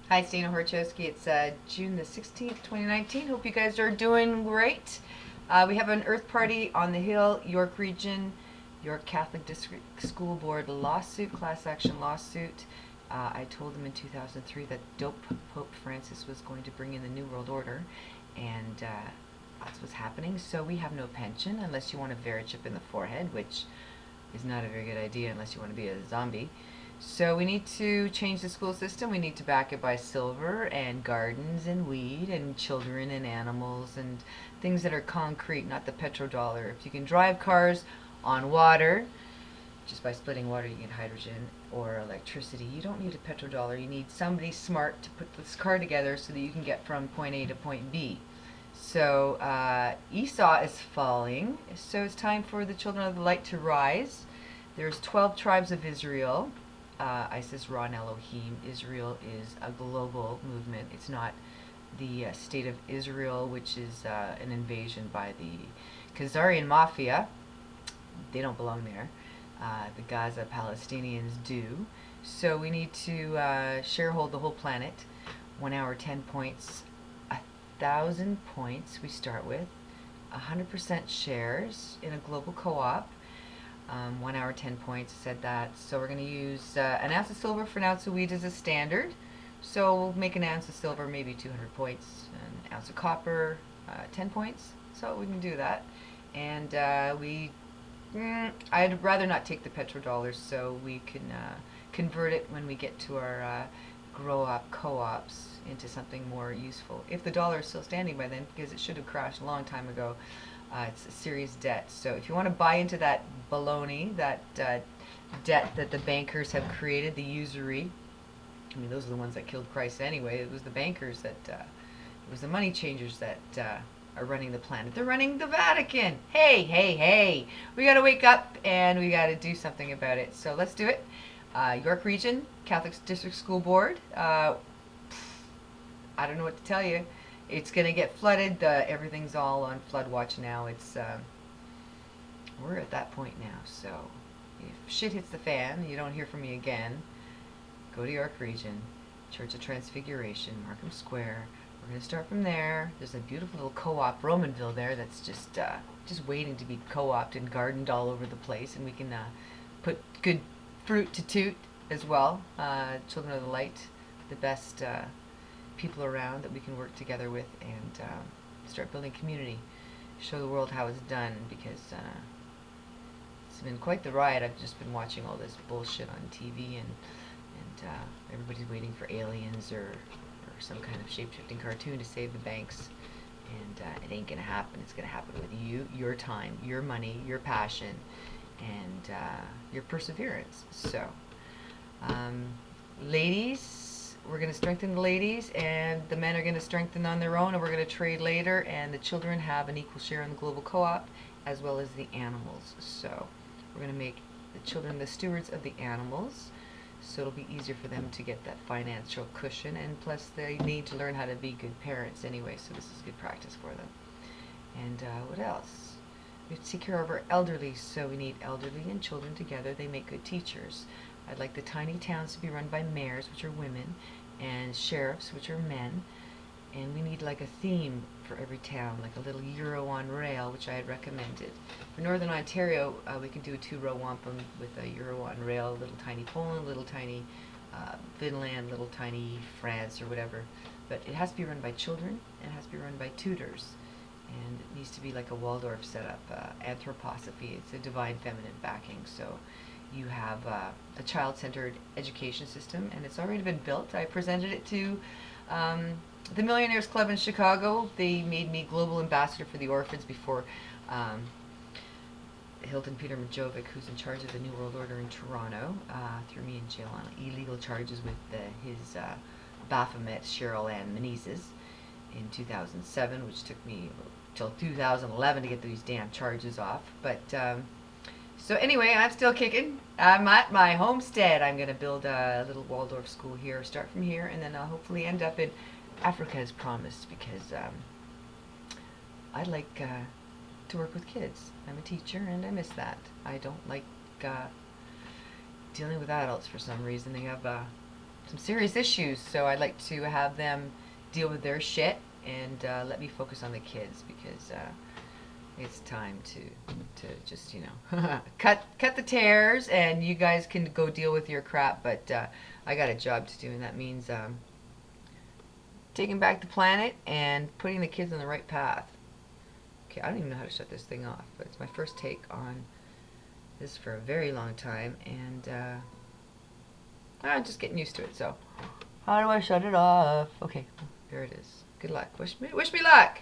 Hi, it's Dana Horchowski. It's June the 16th, 2019. Hope you guys are doing great. We have an Earth Party on the Hill, York Region, York Catholic District School Board lawsuit, class action lawsuit. I told them in 2003 that dope Pope Francis was going to bring in the New World Order, and that's what's happening. So we have no pension unless you want a Verichip in the forehead, which is not a very good idea unless you want to be a zombie. So we need to change the school system. We need to back it by silver and gardens and weed and children and animals and things that are concrete, not the petrodollar. If you can drive cars on water, just by splitting water you get hydrogen or electricity. You don't need a petrodollar. You need somebody smart to put this car together so that you can get from point A to point B. So Esau is falling. So it's time for the children of the light to rise. There's 12 tribes of Israel. Isis, Ra, and Elohim. Israel is a global movement. It's not the state of Israel, which is an invasion by the Khazarian mafia. They don't belong there. The Gaza Palestinians do. So we need to sharehold the whole planet. 1 hour, 10 points, 1,000 points we start with. 100% shares in a global co-op. 1 hour, 10 points, said that. So we're going to use an ounce of silver for an ounce of wheat as a standard. So we'll make an ounce of silver, maybe 200 points, an ounce of copper, 10 points. So we can do that. And I'd rather not take the petrodollars, so we can convert it when we get to our grow-up co-ops into something more useful. If the dollar is still standing by then, because it should have crashed a long time ago, it's a serious debt. So if you want to buy into that baloney, that debt that the bankers have created, the usury, I mean, those are the ones that killed Christ anyway. It was the bankers that, it was the money changers that are running the planet. They're running the Vatican. Hey, hey, hey. We got to wake up and we got to do something about it. So let's do it. York Region, Catholic District School Board. I don't know what to tell you. It's going to get flooded. Everything's all on flood watch now. It's we're at that point now. So if shit hits the fan and you don't hear from me again, go to York Region, Church of Transfiguration, Markham Square. We're going to start from there. There's a beautiful little co-op, Romanville, there that's just waiting to be co-opted and gardened all over the place, and we can put good fruit to toot as well. Children of the Light, the best people around that we can work together with and start building community. Show the world how it's done, because it's been quite the ride. I've just been watching all this bullshit on TV, and everybody's waiting for aliens or some kind of shape-shifting cartoon to save the banks, and it ain't gonna happen. It's gonna happen with you, your time, your money, your passion, and your perseverance. So ladies, we're going to strengthen the ladies, and the men are going to strengthen on their own, and we're going to trade later, and the children have an equal share in the global co-op, as well as the animals. So we're going to make the children the stewards of the animals, so it'll be easier for them to get that financial cushion, and plus they need to learn how to be good parents anyway, so this is good practice for them. And what else? We have to take care of our elderly, so we need elderly and children together. They make good teachers. I'd like the tiny towns to be run by mayors, which are women, and sheriffs, which are men. And we need like a theme for every town, like a little Euro on rail, which I had recommended. For Northern Ontario, we can do a 2-row wampum with a Euro on rail, little tiny Poland, little tiny Finland, little tiny France, or whatever. But it has to be run by children, and it has to be run by tutors. And it needs to be like a Waldorf setup, anthroposophy. It's a divine feminine backing. So you have a child-centered education system, and it's already been built. I presented it to the Millionaires Club in Chicago. They made me global ambassador for the orphans before Hilton Peter Majovic, who's in charge of the New World Order in Toronto, threw me in jail on illegal charges with his Baphomet Cheryl Ann Menezes in 2007, which took me till 2011 to get these damn charges off. But so anyway, I'm still kicking. I'm at my homestead. I'm going to build a little Waldorf school here, start from here, and then I'll hopefully end up in Africa as promised, because I'd like to work with kids. I'm a teacher, and I miss that. I don't like dealing with adults for some reason. They have some serious issues. So I'd like to have them deal with their shit and let me focus on the kids, because it's time to just, you know, cut the tears, and you guys can go deal with your crap. But I got a job to do, and that means taking back the planet and putting the kids on the right path. Okay, I don't even know how to shut this thing off, but it's my first take on this for a very long time, and I'm just getting used to it. So how do I shut it off? Okay, there it is. Good luck. Wish me luck.